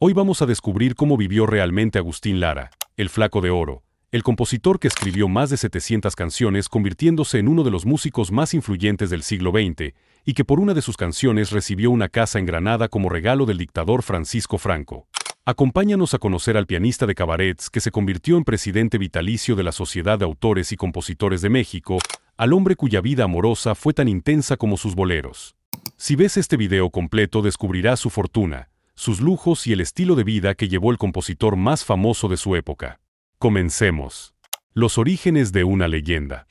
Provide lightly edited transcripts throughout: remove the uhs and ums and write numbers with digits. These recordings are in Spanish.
Hoy vamos a descubrir cómo vivió realmente Agustín Lara, el Flaco de Oro, el compositor que escribió más de 700 canciones convirtiéndose en uno de los músicos más influyentes del siglo XX, y que por una de sus canciones recibió una casa en Granada como regalo del dictador Francisco Franco. Acompáñanos a conocer al pianista de cabarets que se convirtió en presidente vitalicio de la Sociedad de Autores y Compositores de México, al hombre cuya vida amorosa fue tan intensa como sus boleros. Si ves este video completo descubrirás su fortuna, sus lujos y el estilo de vida que llevó el compositor más famoso de su época. Comencemos. Los orígenes de una leyenda.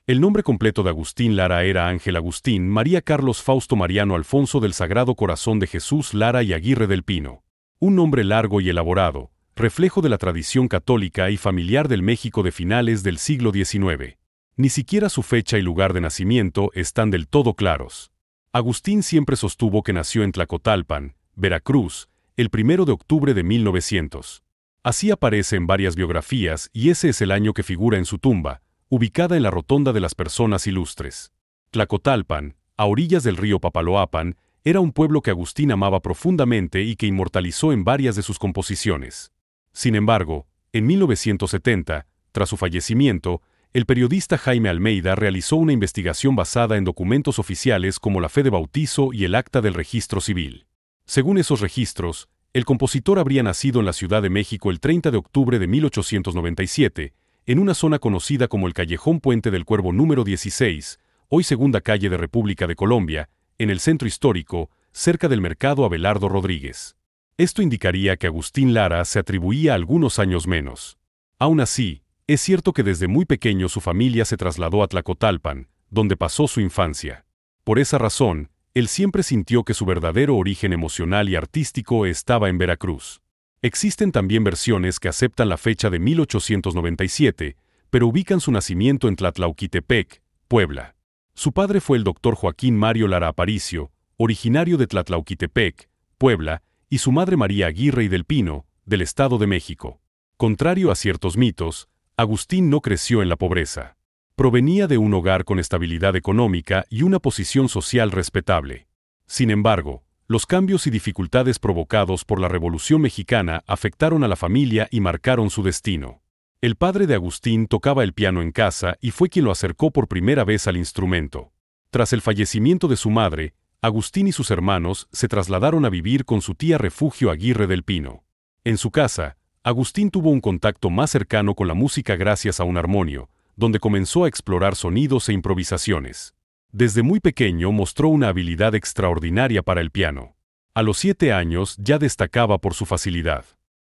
El nombre completo de Agustín Lara era Ángel Agustín María Carlos Fausto Mariano Alfonso del Sagrado Corazón de Jesús Lara y Aguirre del Pino. Un nombre largo y elaborado, reflejo de la tradición católica y familiar del México de finales del siglo XIX. Ni siquiera su fecha y lugar de nacimiento están del todo claros. Agustín siempre sostuvo que nació en Tlacotalpan, Veracruz, el 1 de octubre de 1900. Así aparece en varias biografías y ese es el año que figura en su tumba, ubicada en la Rotonda de las Personas Ilustres. Tlacotalpan, a orillas del río Papaloapan, era un pueblo que Agustín amaba profundamente y que inmortalizó en varias de sus composiciones. Sin embargo, en 1970, tras su fallecimiento, el periodista Jaime Almeida realizó una investigación basada en documentos oficiales como la fe de bautizo y el acta del registro civil. Según esos registros, el compositor habría nacido en la Ciudad de México el 30 de octubre de 1897, en una zona conocida como el Callejón Puente del Cuervo número 16, hoy segunda calle de República de Colombia, en el centro histórico, cerca del mercado Abelardo Rodríguez. Esto indicaría que Agustín Lara se atribuía algunos años menos. Aún así, es cierto que desde muy pequeño su familia se trasladó a Tlacotalpan, donde pasó su infancia. Por esa razón, él siempre sintió que su verdadero origen emocional y artístico estaba en Veracruz. Existen también versiones que aceptan la fecha de 1897, pero ubican su nacimiento en Tlatlauquitepec, Puebla. Su padre fue el doctor Joaquín Mario Lara Aparicio, originario de Tlatlauquitepec, Puebla, y su madre María Aguirre y del Pino, del Estado de México. Contrario a ciertos mitos, Agustín no creció en la pobreza. Provenía de un hogar con estabilidad económica y una posición social respetable. Sin embargo, los cambios y dificultades provocados por la Revolución Mexicana afectaron a la familia y marcaron su destino. El padre de Agustín tocaba el piano en casa y fue quien lo acercó por primera vez al instrumento. Tras el fallecimiento de su madre, Agustín y sus hermanos se trasladaron a vivir con su tía Refugio Aguirre del Pino. En su casa, Agustín tuvo un contacto más cercano con la música gracias a un armonio, donde comenzó a explorar sonidos e improvisaciones. Desde muy pequeño mostró una habilidad extraordinaria para el piano. A los 7 años ya destacaba por su facilidad.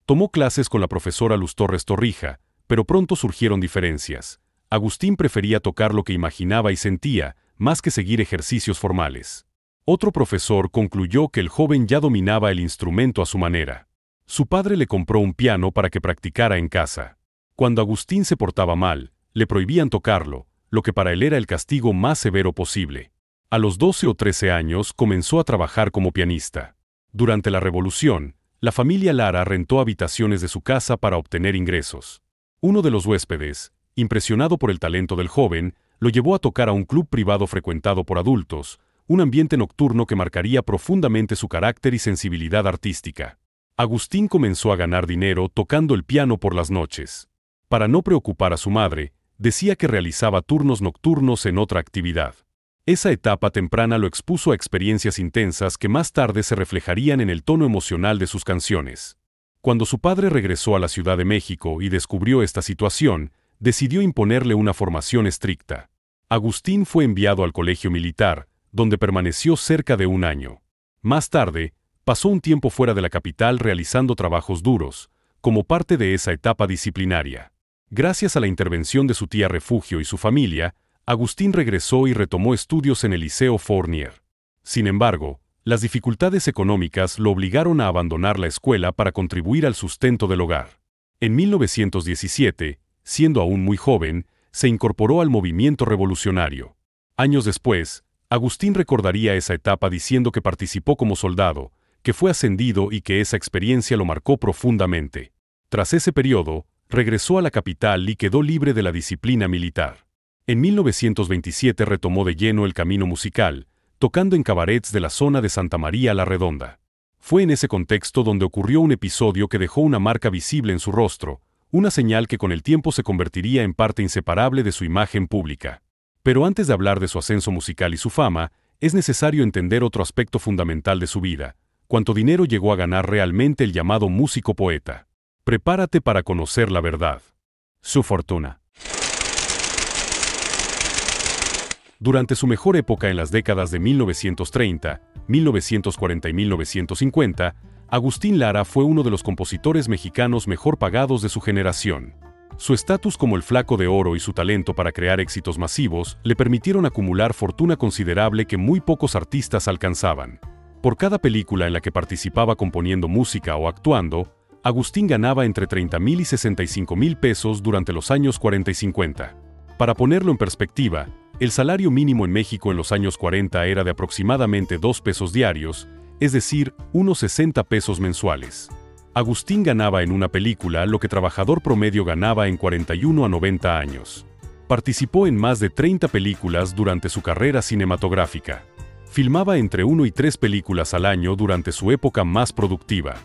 Tomó clases con la profesora Luz Torres Torrija, pero pronto surgieron diferencias. Agustín prefería tocar lo que imaginaba y sentía, más que seguir ejercicios formales. Otro profesor concluyó que el joven ya dominaba el instrumento a su manera. Su padre le compró un piano para que practicara en casa. Cuando Agustín se portaba mal, le prohibían tocarlo, lo que para él era el castigo más severo posible. A los 12 o 13 años comenzó a trabajar como pianista. Durante la Revolución, la familia Lara rentó habitaciones de su casa para obtener ingresos. Uno de los huéspedes, impresionado por el talento del joven, lo llevó a tocar a un club privado frecuentado por adultos, un ambiente nocturno que marcaría profundamente su carácter y sensibilidad artística. Agustín comenzó a ganar dinero tocando el piano por las noches. Para no preocupar a su madre, decía que realizaba turnos nocturnos en otra actividad. Esa etapa temprana lo expuso a experiencias intensas que más tarde se reflejarían en el tono emocional de sus canciones. Cuando su padre regresó a la Ciudad de México y descubrió esta situación, decidió imponerle una formación estricta. Agustín fue enviado al colegio militar, donde permaneció cerca de un año. Más tarde, pasó un tiempo fuera de la capital realizando trabajos duros, como parte de esa etapa disciplinaria. Gracias a la intervención de su tía Refugio y su familia, Agustín regresó y retomó estudios en el Liceo Fournier. Sin embargo, las dificultades económicas lo obligaron a abandonar la escuela para contribuir al sustento del hogar. En 1917, siendo aún muy joven, se incorporó al movimiento revolucionario. Años después, Agustín recordaría esa etapa diciendo que participó como soldado, que fue ascendido y que esa experiencia lo marcó profundamente. Tras ese periodo, regresó a la capital y quedó libre de la disciplina militar. En 1927 retomó de lleno el camino musical, tocando en cabarets de la zona de Santa María la Redonda. Fue en ese contexto donde ocurrió un episodio que dejó una marca visible en su rostro, una señal que con el tiempo se convertiría en parte inseparable de su imagen pública. Pero antes de hablar de su ascenso musical y su fama, es necesario entender otro aspecto fundamental de su vida: cuánto dinero llegó a ganar realmente el llamado músico poeta. Prepárate para conocer la verdad. Su fortuna. Durante su mejor época en las décadas de 1930, 1940 y 1950, Agustín Lara fue uno de los compositores mexicanos mejor pagados de su generación. Su estatus como el Flaco de Oro y su talento para crear éxitos masivos le permitieron acumular fortuna considerable que muy pocos artistas alcanzaban. Por cada película en la que participaba componiendo música o actuando, Agustín ganaba entre 30,000 y 65,000 pesos durante los años 40 y 50. Para ponerlo en perspectiva, el salario mínimo en México en los años 40 era de aproximadamente 2 pesos diarios, es decir, unos 60 pesos mensuales. Agustín ganaba en una película lo que trabajador promedio ganaba en 41 a 90 años. Participó en más de 30 películas durante su carrera cinematográfica. Filmaba entre 1 y 3 películas al año durante su época más productiva.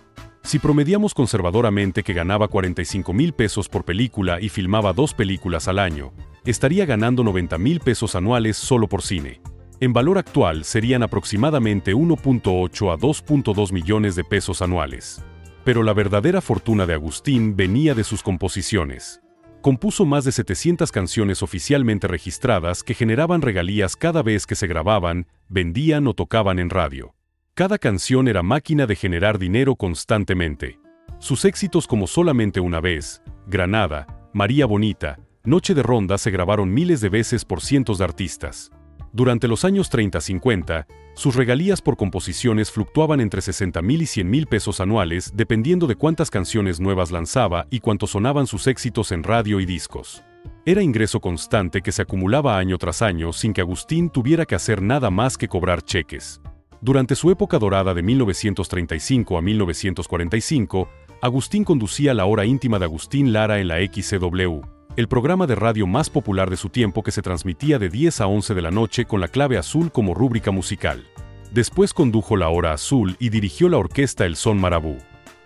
Si promediamos conservadoramente que ganaba 45,000 pesos por película y filmaba 2 películas al año, estaría ganando 90,000 pesos anuales solo por cine. En valor actual serían aproximadamente 1.8 a 2.2 millones de pesos anuales. Pero la verdadera fortuna de Agustín venía de sus composiciones. Compuso más de 700 canciones oficialmente registradas que generaban regalías cada vez que se grababan, vendían o tocaban en radio. Cada canción era máquina de generar dinero constantemente. Sus éxitos como Solamente una vez, Granada, María Bonita, Noche de Ronda se grabaron miles de veces por cientos de artistas. Durante los años 30-50, sus regalías por composiciones fluctuaban entre 60,000 y 100,000 pesos anuales dependiendo de cuántas canciones nuevas lanzaba y cuánto sonaban sus éxitos en radio y discos. Era ingreso constante que se acumulaba año tras año sin que Agustín tuviera que hacer nada más que cobrar cheques. Durante su época dorada de 1935 a 1945, Agustín conducía La Hora Íntima de Agustín Lara en la XCW, el programa de radio más popular de su tiempo que se transmitía de 10 a 11 de la noche con la clave azul como rúbrica musical. Después condujo La Hora Azul y dirigió la orquesta El Son Marabú.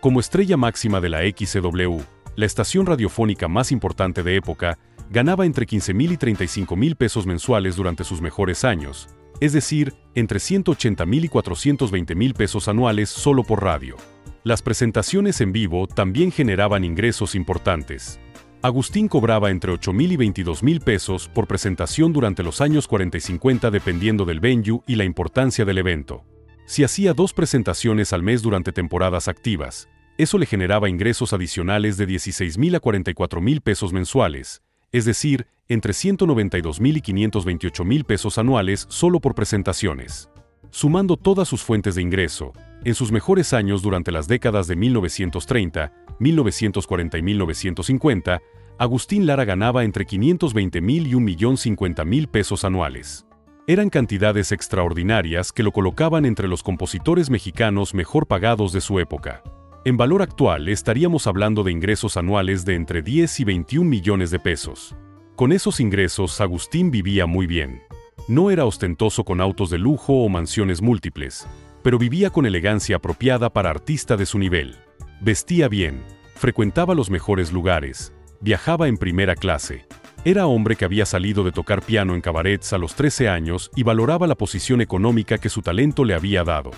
Como estrella máxima de la XCW, la estación radiofónica más importante de época, ganaba entre 15,000 y 35,000 pesos mensuales durante sus mejores años, es decir, entre 180,000 y 420,000 pesos anuales solo por radio. Las presentaciones en vivo también generaban ingresos importantes. Agustín cobraba entre 8,000 y 22,000 pesos por presentación durante los años 40 y 50 dependiendo del venue y la importancia del evento. Si hacía 2 presentaciones al mes durante temporadas activas, eso le generaba ingresos adicionales de 16,000 a 44,000 pesos mensuales, es decir, entre 192,000 y 528,000 pesos anuales solo por presentaciones. Sumando todas sus fuentes de ingreso, en sus mejores años durante las décadas de 1930, 1940 y 1950, Agustín Lara ganaba entre 520,000 y 1.050.000 pesos anuales. Eran cantidades extraordinarias que lo colocaban entre los compositores mexicanos mejor pagados de su época. En valor actual estaríamos hablando de ingresos anuales de entre 10 y 21 millones de pesos. Con esos ingresos Agustín vivía muy bien. No era ostentoso con autos de lujo o mansiones múltiples, pero vivía con elegancia apropiada para artista de su nivel. Vestía bien, frecuentaba los mejores lugares, viajaba en primera clase. Era hombre que había salido de tocar piano en cabarets a los 13 años y valoraba la posición económica que su talento le había dado.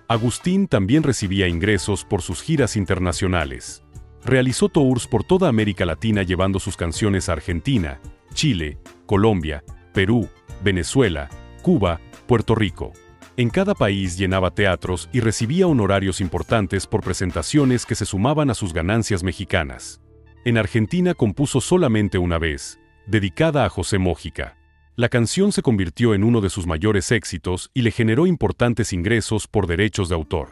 Agustín también recibía ingresos por sus giras internacionales. Realizó tours por toda América Latina llevando sus canciones a Argentina, Chile, Colombia, Perú, Venezuela, Cuba, Puerto Rico. En cada país llenaba teatros y recibía honorarios importantes por presentaciones que se sumaban a sus ganancias mexicanas. En Argentina compuso Solamente una vez, dedicada a José Mójica. La canción se convirtió en uno de sus mayores éxitos y le generó importantes ingresos por derechos de autor.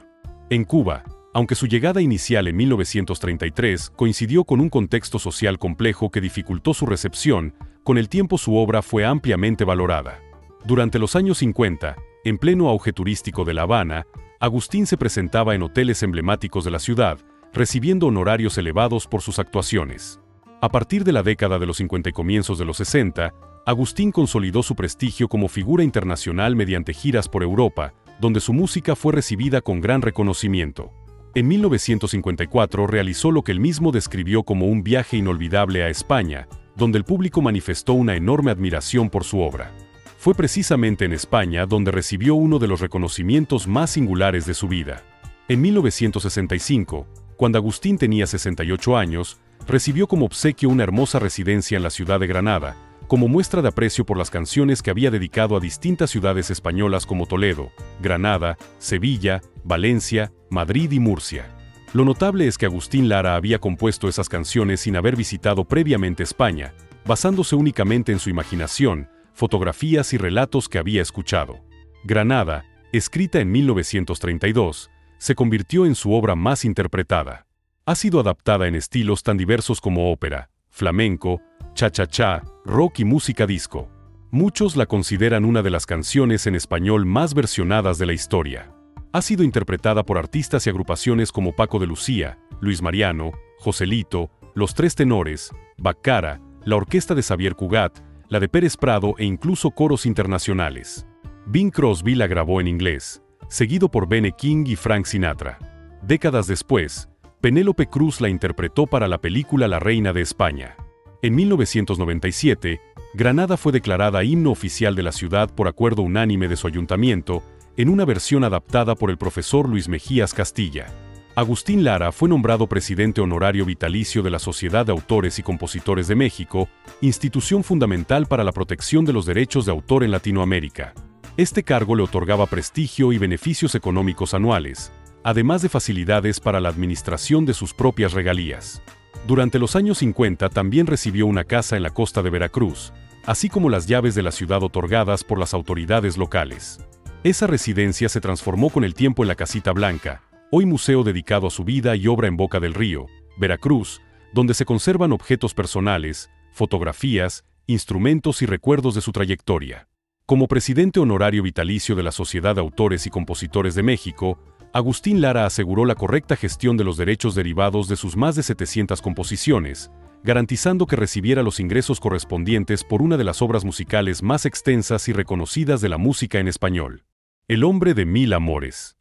En Cuba, aunque su llegada inicial en 1933 coincidió con un contexto social complejo que dificultó su recepción, con el tiempo su obra fue ampliamente valorada. Durante los años 50, en pleno auge turístico de La Habana, Agustín se presentaba en hoteles emblemáticos de la ciudad, recibiendo honorarios elevados por sus actuaciones. A partir de la década de los 50 y comienzos de los 60, Agustín consolidó su prestigio como figura internacional mediante giras por Europa, donde su música fue recibida con gran reconocimiento. En 1954 realizó lo que él mismo describió como un viaje inolvidable a España, donde el público manifestó una enorme admiración por su obra. Fue precisamente en España donde recibió uno de los reconocimientos más singulares de su vida. En 1965, cuando Agustín tenía 68 años, recibió como obsequio una hermosa residencia en la ciudad de Granada, como muestra de aprecio por las canciones que había dedicado a distintas ciudades españolas como Toledo, Granada, Sevilla, Valencia, Madrid y Murcia. Lo notable es que Agustín Lara había compuesto esas canciones sin haber visitado previamente España, basándose únicamente en su imaginación, fotografías y relatos que había escuchado. Granada, escrita en 1932, se convirtió en su obra más interpretada. Ha sido adaptada en estilos tan diversos como ópera, flamenco, cha-cha-cha, rock y música disco. Muchos la consideran una de las canciones en español más versionadas de la historia. Ha sido interpretada por artistas y agrupaciones como Paco de Lucía, Luis Mariano, Joselito, Los Tres Tenores, Baccara, la orquesta de Xavier Cugat, la de Pérez Prado e incluso coros internacionales. Bing Crosby la grabó en inglés, seguido por B. B. King y Frank Sinatra. Décadas después, Penélope Cruz la interpretó para la película La Reina de España. En 1997, Granada fue declarada himno oficial de la ciudad por acuerdo unánime de su ayuntamiento, en una versión adaptada por el profesor Luis Mejías Castilla. Agustín Lara fue nombrado presidente honorario vitalicio de la Sociedad de Autores y Compositores de México, institución fundamental para la protección de los derechos de autor en Latinoamérica. Este cargo le otorgaba prestigio y beneficios económicos anuales, además de facilidades para la administración de sus propias regalías. Durante los años 50 también recibió una casa en la costa de Veracruz, así como las llaves de la ciudad otorgadas por las autoridades locales. Esa residencia se transformó con el tiempo en la Casita Blanca, hoy museo dedicado a su vida y obra en Boca del Río, Veracruz, donde se conservan objetos personales, fotografías, instrumentos y recuerdos de su trayectoria. Como presidente honorario vitalicio de la Sociedad de Autores y Compositores de México, Agustín Lara aseguró la correcta gestión de los derechos derivados de sus más de 700 composiciones, garantizando que recibiera los ingresos correspondientes por una de las obras musicales más extensas y reconocidas de la música en español. El hombre de mil amores.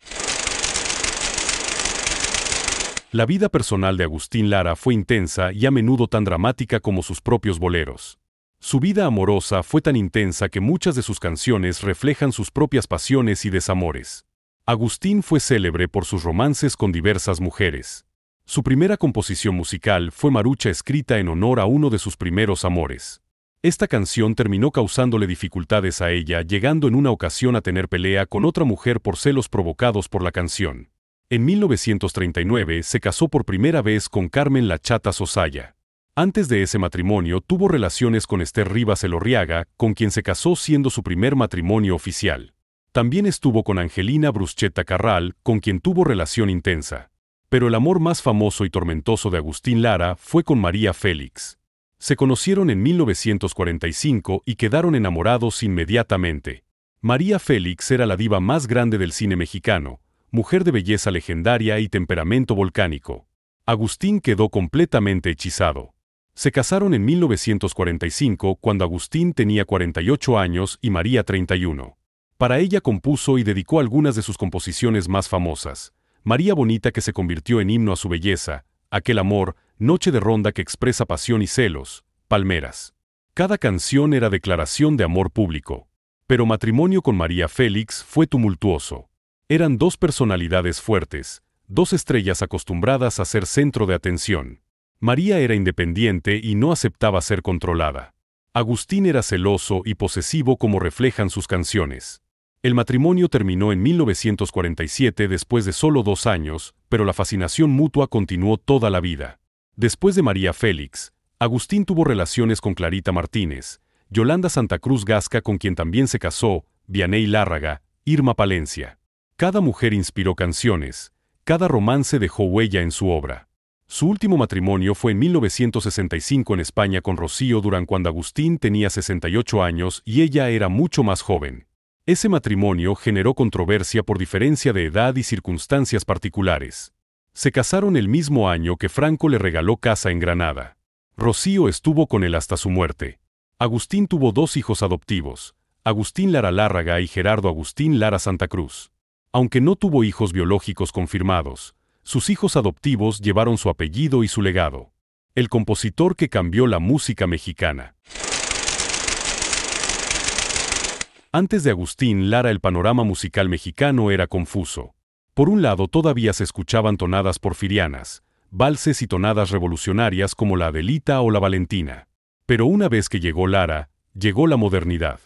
La vida personal de Agustín Lara fue intensa y a menudo tan dramática como sus propios boleros. Su vida amorosa fue tan intensa que muchas de sus canciones reflejan sus propias pasiones y desamores. Agustín fue célebre por sus romances con diversas mujeres. Su primera composición musical fue Marucha, escrita en honor a uno de sus primeros amores. Esta canción terminó causándole dificultades a ella, llegando en una ocasión a tener pelea con otra mujer por celos provocados por la canción. En 1939 se casó por primera vez con Carmen La Chata Sosaya. Antes de ese matrimonio tuvo relaciones con Esther Rivas Elorriaga, con quien se casó siendo su primer matrimonio oficial. También estuvo con Angelina Bruschetta Carral, con quien tuvo relación intensa. Pero el amor más famoso y tormentoso de Agustín Lara fue con María Félix. Se conocieron en 1945 y quedaron enamorados inmediatamente. María Félix era la diva más grande del cine mexicano, mujer de belleza legendaria y temperamento volcánico. Agustín quedó completamente hechizado. Se casaron en 1945 cuando Agustín tenía 48 años y María 31. Para ella compuso y dedicó algunas de sus composiciones más famosas. María Bonita, que se convirtió en himno a su belleza, Aquel amor, Noche de ronda, que expresa pasión y celos, Palmeras. Cada canción era declaración de amor público. Pero matrimonio con María Félix fue tumultuoso. Eran dos personalidades fuertes, dos estrellas acostumbradas a ser centro de atención. María era independiente y no aceptaba ser controlada. Agustín era celoso y posesivo, como reflejan sus canciones. El matrimonio terminó en 1947 después de solo 2 años, pero la fascinación mutua continuó toda la vida. Después de María Félix, Agustín tuvo relaciones con Clarita Martínez, Yolanda Santa Cruz Gasca, con quien también se casó, Vianey Lárraga, Irma Palencia. Cada mujer inspiró canciones, cada romance dejó huella en su obra. Su último matrimonio fue en 1965 en España con Rocío Durán, cuando Agustín tenía 68 años y ella era mucho más joven. Ese matrimonio generó controversia por diferencia de edad y circunstancias particulares. Se casaron el mismo año que Franco le regaló casa en Granada. Rocío estuvo con él hasta su muerte. Agustín tuvo dos hijos adoptivos, Agustín Lara Lárraga y Gerardo Agustín Lara Santa Cruz. Aunque no tuvo hijos biológicos confirmados, sus hijos adoptivos llevaron su apellido y su legado. El compositor que cambió la música mexicana. Antes de Agustín Lara, el panorama musical mexicano era confuso. Por un lado, todavía se escuchaban tonadas porfirianas, valses y tonadas revolucionarias como la Adelita o la Valentina. Pero una vez que llegó Lara, llegó la modernidad.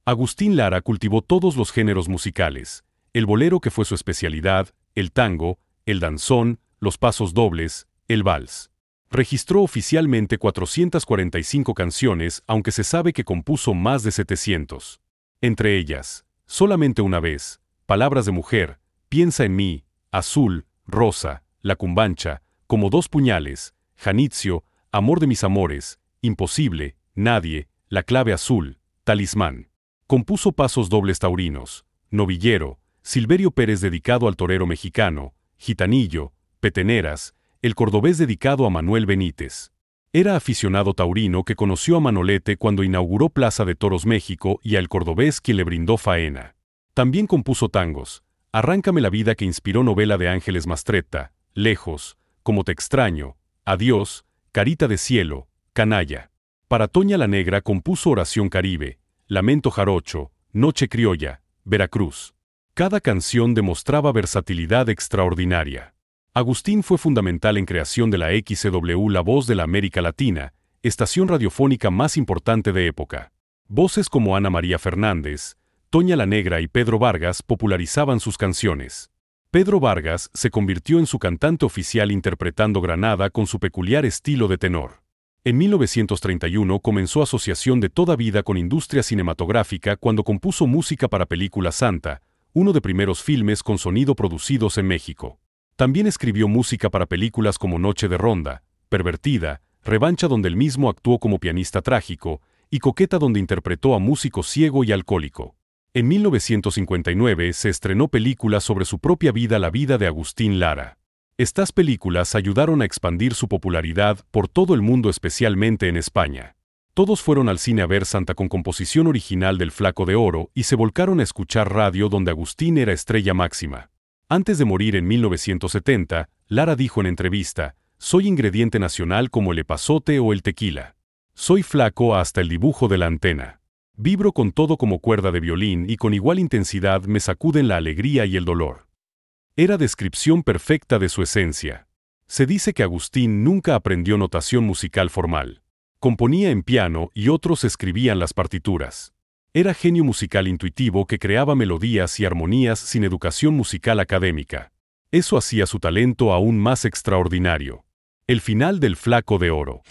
Agustín Lara cultivó todos los géneros musicales, el bolero, que fue su especialidad, el tango, el danzón, los pasos dobles, el vals. Registró oficialmente 445 canciones, aunque se sabe que compuso más de 700. Entre ellas, Solamente una vez, Palabras de mujer, Piensa en mí, Azul, Rosa, La cumbancha, Como dos puñales, Janitzio, Amor de mis amores, Imposible, Nadie, La clave azul, Talismán. Compuso pasos dobles taurinos, Novillero, Silverio Pérez dedicado al torero mexicano, Gitanillo, Peteneras, el cordobés dedicado a Manuel Benítez. Era aficionado taurino que conoció a Manolete cuando inauguró Plaza de Toros México y al cordobés quien le brindó faena. También compuso tangos, Arráncame la vida, que inspiró novela de Ángeles Mastretta, Lejos, Como te extraño, Adiós, Carita de cielo, Canalla. Para Toña la Negra compuso Oración Caribe, Lamento jarocho, Noche criolla, Veracruz. Cada canción demostraba versatilidad extraordinaria. Agustín fue fundamental en creación de la XCW, La Voz de la América Latina, estación radiofónica más importante de época. Voces como Ana María Fernández, Toña la Negra y Pedro Vargas popularizaban sus canciones. Pedro Vargas se convirtió en su cantante oficial interpretando Granada con su peculiar estilo de tenor. En 1931 comenzó asociación de toda vida con industria cinematográfica cuando compuso música para Película Santa, uno de primeros filmes con sonido producidos en México. También escribió música para películas como Noche de Ronda, Pervertida, Revancha, donde él mismo actuó como pianista trágico, y Coqueta, donde interpretó a músico ciego y alcohólico. En 1959 se estrenó película sobre su propia vida, La vida de Agustín Lara. Estas películas ayudaron a expandir su popularidad por todo el mundo, especialmente en España. Todos fueron al cine a ver Santa, con composición original del Flaco de Oro, y se volcaron a escuchar radio, donde Agustín era estrella máxima. Antes de morir en 1970, Lara dijo en entrevista: soy ingrediente nacional como el epazote o el tequila. Soy flaco hasta el dibujo de la antena. Vibro con todo como cuerda de violín y con igual intensidad me sacuden la alegría y el dolor. Era descripción perfecta de su esencia. Se dice que Agustín nunca aprendió notación musical formal. Componía en piano y otros escribían las partituras. Era genio musical intuitivo que creaba melodías y armonías sin educación musical académica. Eso hacía su talento aún más extraordinario. El final del Flaco de Oro.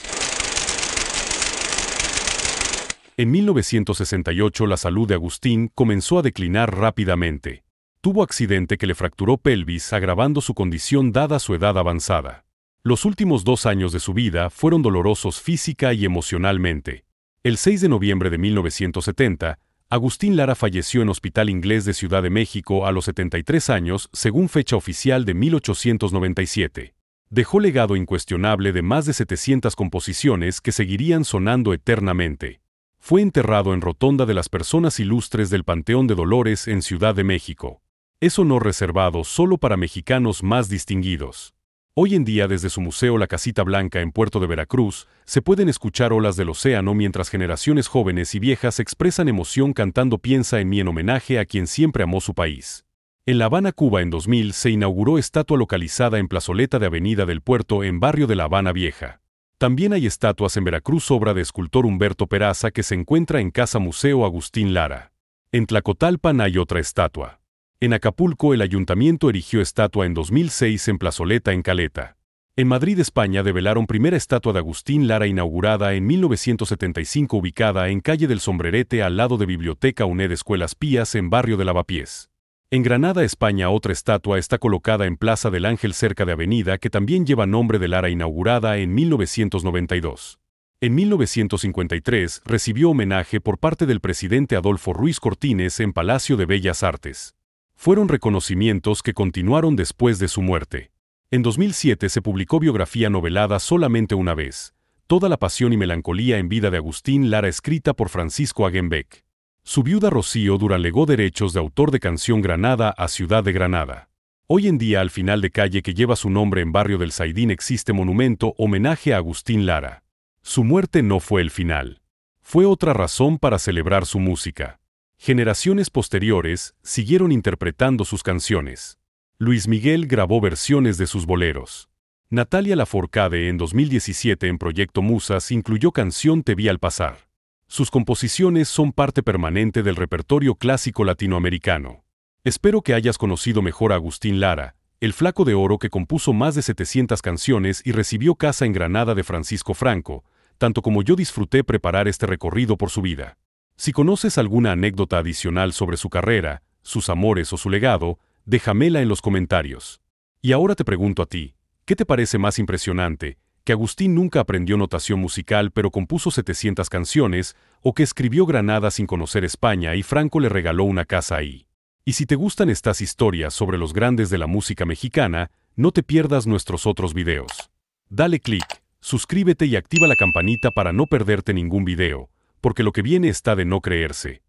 En 1968 la salud de Agustín comenzó a declinar rápidamente. Tuvo accidente que le fracturó pelvis, agravando su condición dada su edad avanzada. Los últimos 2 años de su vida fueron dolorosos física y emocionalmente. El 6 de noviembre de 1970, Agustín Lara falleció en Hospital Inglés de Ciudad de México a los 73 años, según fecha oficial de 1897. Dejó legado incuestionable de más de 700 composiciones que seguirían sonando eternamente. Fue enterrado en Rotonda de las Personas Ilustres del Panteón de Dolores en Ciudad de México. Es honor reservado solo para mexicanos más distinguidos. Hoy en día, desde su museo La Casita Blanca en Puerto de Veracruz, se pueden escuchar olas del océano mientras generaciones jóvenes y viejas expresan emoción cantando Piensa en mí, en homenaje a quien siempre amó su país. En La Habana, Cuba, en 2000 se inauguró estatua localizada en Plazoleta de Avenida del Puerto, en barrio de La Habana Vieja. También hay estatuas en Veracruz, obra de escultor Humberto Peraza, que se encuentra en Casa Museo Agustín Lara. En Tlacotalpan hay otra estatua. En Acapulco el ayuntamiento erigió estatua en 2006 en Plazoleta, en Caleta. En Madrid, España, develaron primera estatua de Agustín Lara, inaugurada en 1975, ubicada en Calle del Sombrerete, al lado de Biblioteca UNED Escuelas Pías, en barrio de Lavapiés. En Granada, España, otra estatua está colocada en Plaza del Ángel, cerca de Avenida, que también lleva nombre de Lara, inaugurada en 1992. En 1953 recibió homenaje por parte del presidente Adolfo Ruiz Cortines en Palacio de Bellas Artes. Fueron reconocimientos que continuaron después de su muerte. En 2007 se publicó biografía novelada Solamente una vez, Toda la pasión y melancolía en vida de Agustín Lara, escrita por Francisco Aguenbeck. Su viuda Rocío Durán legó derechos de autor de Canción Granada a Ciudad de Granada. Hoy en día, al final de calle que lleva su nombre en Barrio del Zaidín, existe monumento homenaje a Agustín Lara. Su muerte no fue el final. Fue otra razón para celebrar su música. Generaciones posteriores siguieron interpretando sus canciones. Luis Miguel grabó versiones de sus boleros. Natalia Lafourcade en 2017 en Proyecto Musas incluyó Canción Te vi al pasar. Sus composiciones son parte permanente del repertorio clásico latinoamericano. Espero que hayas conocido mejor a Agustín Lara, el Flaco de Oro que compuso más de 700 canciones y recibió Casa en Granada de Francisco Franco, tanto como yo disfruté preparar este recorrido por su vida. Si conoces alguna anécdota adicional sobre su carrera, sus amores o su legado, déjamela en los comentarios. Y ahora te pregunto a ti, ¿qué te parece más impresionante, que Agustín nunca aprendió notación musical pero compuso 700 canciones, o que escribió Granada sin conocer España y Franco le regaló una casa ahí? Y si te gustan estas historias sobre los grandes de la música mexicana, no te pierdas nuestros otros videos. Dale click, suscríbete y activa la campanita para no perderte ningún video, porque lo que viene está de no creerse.